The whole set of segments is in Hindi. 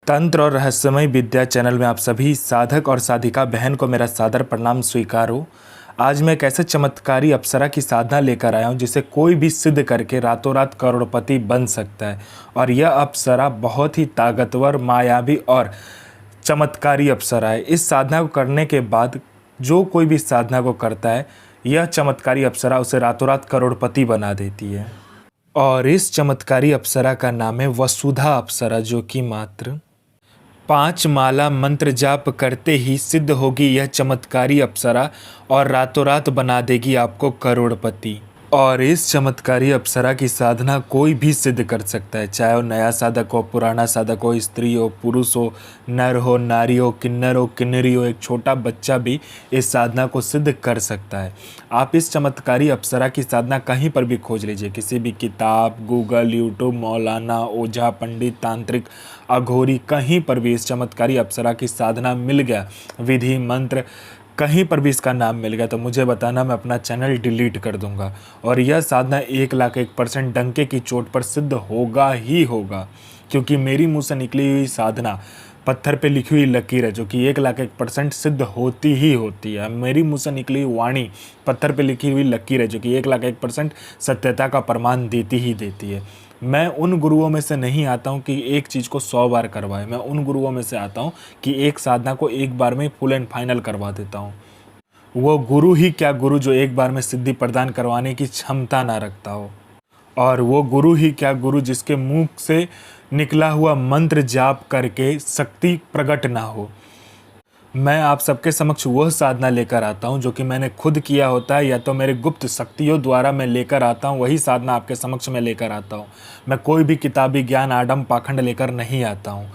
तंत्र और रहस्यमय विद्या चैनल में आप सभी साधक और साधिका बहन को मेरा सादर प्रणाम स्वीकार हो। आज मैं एक ऐसे चमत्कारी अप्सरा की साधना लेकर आया हूँ जिसे कोई भी सिद्ध करके रातों रात करोड़पति बन सकता है। और यह अप्सरा बहुत ही ताकतवर, मायावी और चमत्कारी अप्सरा है। इस साधना को करने के बाद जो कोई भी साधना को करता है, यह चमत्कारी अप्सरा उसे रातों रात करोड़पति बना देती है। और इस चमत्कारी अप्सरा का नाम है वसुधा अप्सरा, जो कि मात्र 5 माला मंत्र जाप करते ही सिद्ध होगी यह चमत्कारी अप्सरा और रातों रात बना देगी आपको करोड़पति। और इस चमत्कारी अप्सरा की साधना कोई भी सिद्ध कर सकता है, चाहे वो नया साधक हो, पुराना साधक हो, स्त्री हो, पुरुष हो, नर हो, नारी हो, किन्नर हो, किन्नरी हो, एक छोटा बच्चा भी इस साधना को सिद्ध कर सकता है। आप इस चमत्कारी अप्सरा की साधना कहीं पर भी खोज लीजिए, किसी भी किताब, गूगल, यूट्यूब, मौलाना, ओझा, पंडित, तांत्रिक, अघोरी, कहीं पर भी इस चमत्कारी अप्सरा की साधना मिल गया, विधि मंत्र कहीं पर भी इसका नाम मिल गया तो मुझे बताना, मैं अपना चैनल डिलीट कर दूंगा। और यह साधना 1,01% डंके की चोट पर सिद्ध होगा ही होगा, क्योंकि मेरी मुंह से निकली हुई साधना पत्थर पे लिखी हुई लकीर है, जो कि 1,01% सिद्ध होती ही होती है। मेरी मुंह से निकली हुई वाणी पत्थर पे लिखी हुई लकीर है, जो कि 1,01% सत्यता का प्रमाण देती ही देती है। मैं उन गुरुओं में से नहीं आता हूँ कि एक चीज़ को 100 बार करवाए। मैं उन गुरुओं में से आता हूँ कि एक साधना को एक बार में फुल एंड फाइनल करवा देता हूँ। वो गुरु ही क्या गुरु जो एक बार में सिद्धि प्रदान करवाने की क्षमता ना रखता हो, और वो गुरु ही क्या गुरु जिसके मुंह से निकला हुआ मंत्र जाप करके शक्ति प्रकट ना हो। मैं आप सबके समक्ष वह साधना लेकर आता हूं जो कि मैंने खुद किया होता है, या तो मेरे गुप्त शक्तियों द्वारा मैं लेकर आता हूं, वही साधना आपके समक्ष में लेकर आता हूं। मैं कोई भी किताबी ज्ञान, आडम पाखंड लेकर नहीं आता हूं।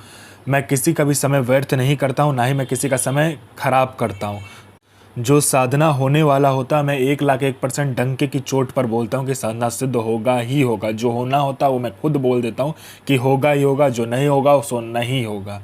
मैं किसी का भी समय व्यर्थ नहीं करता हूं, ना ही मैं किसी का समय खराब करता हूं। जो साधना होने वाला होता है, मैं 1,01% डंके की चोट पर बोलता हूँ कि साधना सिद्ध होगा ही होगा। जो होना होता है वो मैं खुद बोल देता हूँ कि होगा ही होगा, जो नहीं होगा सो नहीं होगा।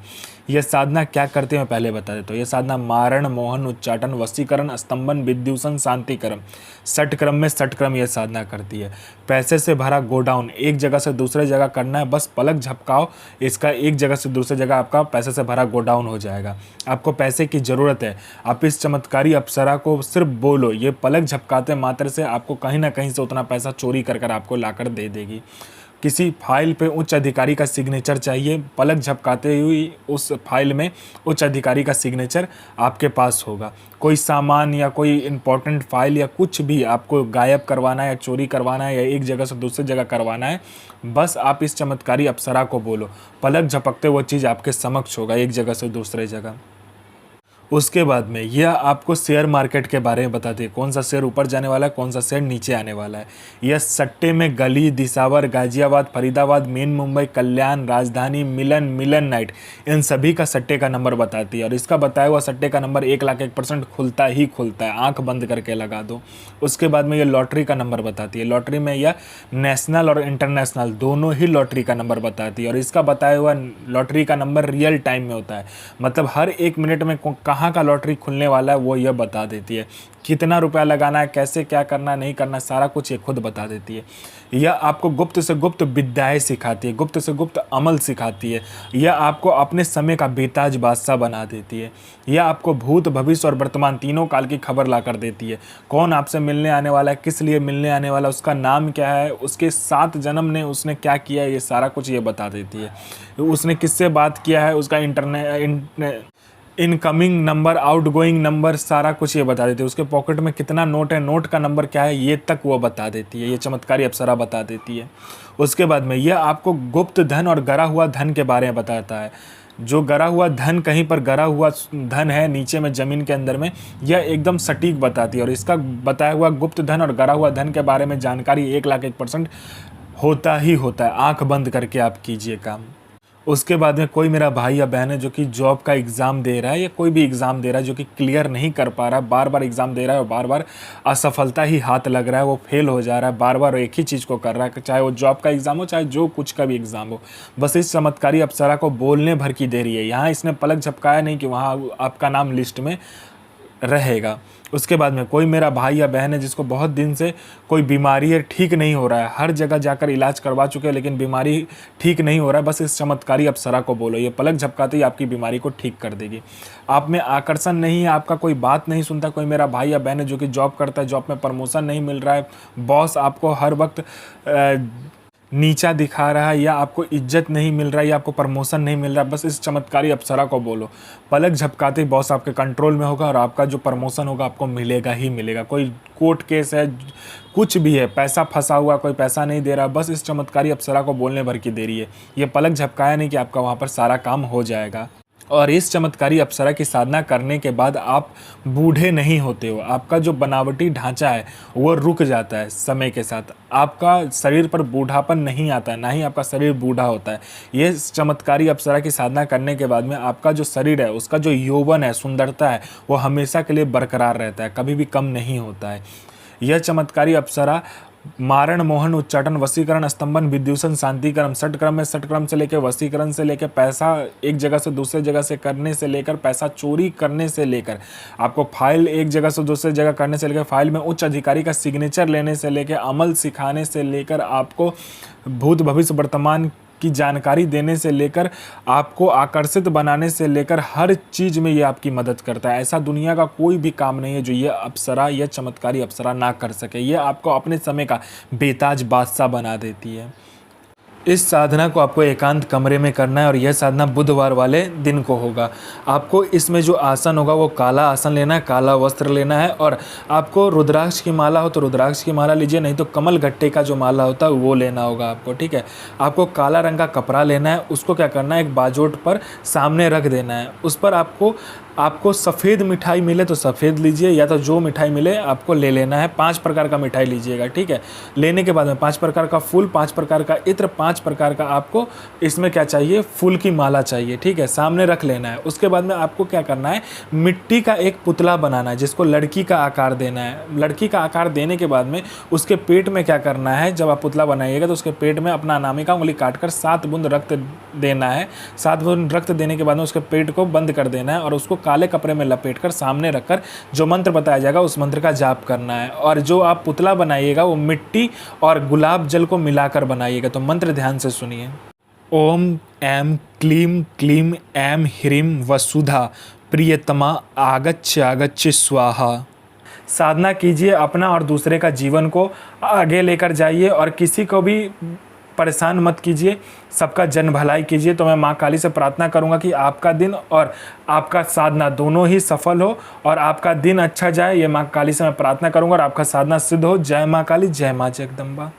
यह साधना क्या करते हैं मैं पहले बता देता हूँ। यह साधना मारण, मोहन, उच्चाटन, वशीकरण, स्तंभन, विद्युषण, शांतिक्रम, 6 क्रम में 6 क्रम यह साधना करती है। पैसे से भरा गोडाउन एक जगह से दूसरे जगह करना है, बस पलक झपकाओ, इसका एक जगह से दूसरे जगह आपका पैसे से भरा गोडाउन हो जाएगा। आपको पैसे की ज़रूरत है, आप इस चमत्कारी अप्सरा को सिर्फ बोलो, ये पलक झपकाते मात्र से आपको कहीं ना कहीं से उतना पैसा चोरी कर कर आपको लाकर दे देगी। किसी फाइल पे उच्च अधिकारी का सिग्नेचर चाहिए, पलक झपकाते हुई उस फाइल में उच्च अधिकारी का सिग्नेचर आपके पास होगा। कोई सामान या कोई इम्पोर्टेंट फाइल या कुछ भी आपको गायब करवाना है या चोरी करवाना है या एक जगह से दूसरी जगह करवाना है, बस आप इस चमत्कारी अप्सरा को बोलो, पलक झपकते वो चीज़ आपके समक्ष होगा एक जगह से दूसरे जगह। उसके बाद में यह आपको शेयर मार्केट के बारे में बताती है, कौन सा शेयर ऊपर जाने वाला है, कौन सा शेयर नीचे आने वाला है। यह सट्टे में गली, दिसावर, गाजियाबाद, फरीदाबाद, मेन मुंबई, कल्याण, राजधानी, मिलन, मिलन नाइट, इन सभी का सट्टे का नंबर बताती है। और इसका बताया हुआ सट्टे का नंबर 1,01% खुलता ही खुलता है, आंख बंद करके लगा दो। उसके बाद में यह लॉटरी का नंबर बताती है। लॉटरी में यह नेशनल और इंटरनेशनल दोनों ही लॉटरी का नंबर बताती है। और इसका बताया हुआ लॉटरी का नंबर रियल टाइम में होता है, मतलब हर 1 मिनट में कहाँ का लॉटरी खुलने वाला है वो यह बता देती है। कितना रुपया लगाना है, कैसे क्या करना नहीं करना, सारा कुछ ये खुद बता देती है। यह आपको गुप्त से गुप्त विद्याएं सिखाती है, गुप्त से गुप्त अमल सिखाती है। यह आपको अपने समय का बेताज बादशाह बना देती है। यह आपको भूत, भविष्य और वर्तमान तीनों काल की खबर ला कर देती है। कौन आपसे मिलने आने वाला है, किस लिए मिलने आने वाला है, उसका नाम क्या है, उसके 7 जन्म ने उसने क्या किया है, ये सारा कुछ ये बता देती है। उसने किससे बात किया है, उसका इनकमिंग नंबर, आउटगोइंग नंबर, सारा कुछ ये बता देती है। उसके पॉकेट में कितना नोट है, नोट का नंबर क्या है, ये तक वो बता देती है। ये चमत्कारी अप्सरा बता देती है। उसके बाद में यह आपको गुप्त धन और गरा हुआ धन के बारे में बताता है। जो गरा हुआ धन, कहीं पर गरा हुआ धन है नीचे में ज़मीन के अंदर में, यह एकदम सटीक बताती है। और इसका बताया हुआ गुप्त धन और गरा हुआ धन के बारे में जानकारी 1,01% होता ही होता है। आँख बंद करके आप कीजिए काम। उसके बाद में कोई मेरा भाई या बहन है जो कि जॉब का एग्ज़ाम दे रहा है या कोई भी एग्ज़ाम दे रहा है, जो कि क्लियर नहीं कर पा रहा है, बार बार एग्ज़ाम दे रहा है और बार बार असफलता ही हाथ लग रहा है, वो फेल हो जा रहा है, बार बार एक ही चीज़ को कर रहा है, चाहे वो जॉब का एग्ज़ाम हो, चाहे जो कुछ का भी एग्ज़ाम हो। बस इस चमत्कारी अप्सरा को बोलने भर की देरी है। यहाँ इसने पलक झपकाया नहीं कि वहाँ आपका नाम लिस्ट में रहेगा। उसके बाद में कोई मेरा भाई या बहन है जिसको बहुत दिन से कोई बीमारी है, ठीक नहीं हो रहा है, हर जगह जाकर इलाज करवा चुके हैं लेकिन बीमारी ठीक नहीं हो रहा है, बस इस चमत्कारी अप्सरा को बोलो, ये पलक झपकाते ही आपकी बीमारी को ठीक कर देगी। आप में आकर्षण नहीं है, आपका कोई बात नहीं सुनता, कोई मेरा भाई या बहन है जो कि जॉब करता है, जॉब में प्रमोशन नहीं मिल रहा है, बॉस आपको हर वक्त नीचा दिखा रहा है, या आपको इज्जत नहीं मिल रहा है, या आपको प्रमोशन नहीं मिल रहा है, बस इस चमत्कारी अप्सरा को बोलो, पलक झपकाते ही बॉस आपके कंट्रोल में होगा और आपका जो प्रमोशन होगा आपको मिलेगा ही मिलेगा। कोई कोर्ट केस है, कुछ भी है, पैसा फंसा हुआ, कोई पैसा नहीं दे रहा, बस इस चमत्कारी अप्सरा को बोलने भर की देरी है। ये पलक झपकाया नहीं कि आपका वहाँ पर सारा काम हो जाएगा। और इस चमत्कारी अप्सरा की साधना करने के बाद आप बूढ़े नहीं होते हो, आपका जो बनावटी ढांचा है वो रुक जाता है समय के साथ, आपका शरीर पर बूढ़ापन नहीं आता है, ना ही आपका शरीर बूढ़ा होता है। ये चमत्कारी अप्सरा की साधना करने के बाद में आपका जो शरीर है, उसका जो यौवन है, सुंदरता है, वो हमेशा के लिए बरकरार रहता है, कभी भी कम नहीं होता है। यह चमत्कारी अप्सरा मारण, मोहन, उच्चाटन, वशीकरण, स्तंभन, विद्यूषण, शांतिकरण, षटक्रम में षटक्रम से लेकर वशीकरण से लेकर पैसा एक जगह से दूसरे जगह से करने से लेकर पैसा चोरी करने से लेकर आपको फाइल एक जगह से दूसरे जगह करने से लेकर फाइल में उच्च अधिकारी का सिग्नेचर लेने से लेकर अमल सिखाने से लेकर आपको भूत भविष्य वर्तमान की जानकारी देने से लेकर आपको आकर्षित बनाने से लेकर हर चीज़ में ये आपकी मदद करता है। ऐसा दुनिया का कोई भी काम नहीं है जो ये अप्सरा, यह चमत्कारी अप्सरा ना कर सके। ये आपको अपने समय का बेताज बादशाह बना देती है। इस साधना को आपको एकांत कमरे में करना है और यह साधना बुधवार वाले दिन को होगा। आपको इसमें जो आसन होगा वो काला आसन लेना है, काला वस्त्र लेना है, और आपको रुद्राक्ष की माला हो तो रुद्राक्ष की माला लीजिए, नहीं तो कमल गट्टे का जो माला होता है वो लेना होगा आपको, ठीक है। आपको काला रंग का कपड़ा लेना है, उसको क्या करना है, एक बाजोट पर सामने रख देना है। उस पर आपको सफ़ेद मिठाई मिले तो सफ़ेद लीजिए, या तो जो मिठाई मिले आपको ले लेना है। 5 प्रकार का मिठाई लीजिएगा, ठीक है। लेने के बाद में 5 प्रकार का फूल, 5 प्रकार का इत्र, 5 प्रकार का आपको इसमें क्या चाहिए, फूल की माला चाहिए, ठीक है। सामने रख लेना है। उसके बाद में आपको क्या करना है, मिट्टी का एक पुतला बनाना है जिसको लड़की का आकार देना है। लड़की का आकार देने के बाद में उसके पेट में क्या करना है, जब आप पुतला बनाइएगा तो उसके पेट में अपना अनामिका उंगली काटकर 7 बूंद रक्त देना है। 7 बूंद रक्त देने के बाद में उसके पेट को बंद कर देना है और उसको काले कपड़े में लपेटकर सामने रखकर जो मंत्र बताया जाएगा उस मंत्र का जाप करना है। और जो आप पुतला बनाइएगा वो मिट्टी और गुलाब जल को मिलाकर बनाइएगा। तो मंत्र ध्यान से सुनिए। ओम ऐं क्लीं क्लीं ऐं ह्रीं वसुधा प्रियतमा आगच्छ आगच्छ स्वाहा। साधना कीजिए, अपना और दूसरे का जीवन को आगे लेकर जाइए और किसी को भी परेशान मत कीजिए, सबका जन भलाई कीजिए। तो मैं माँ काली से प्रार्थना करूँगा कि आपका दिन और आपका साधना दोनों ही सफल हो और आपका दिन अच्छा जाए। ये माँ काली से मैं प्रार्थना करूँगा और आपका साधना सिद्ध हो। जय माँ काली, जय माँ जगदम्बा।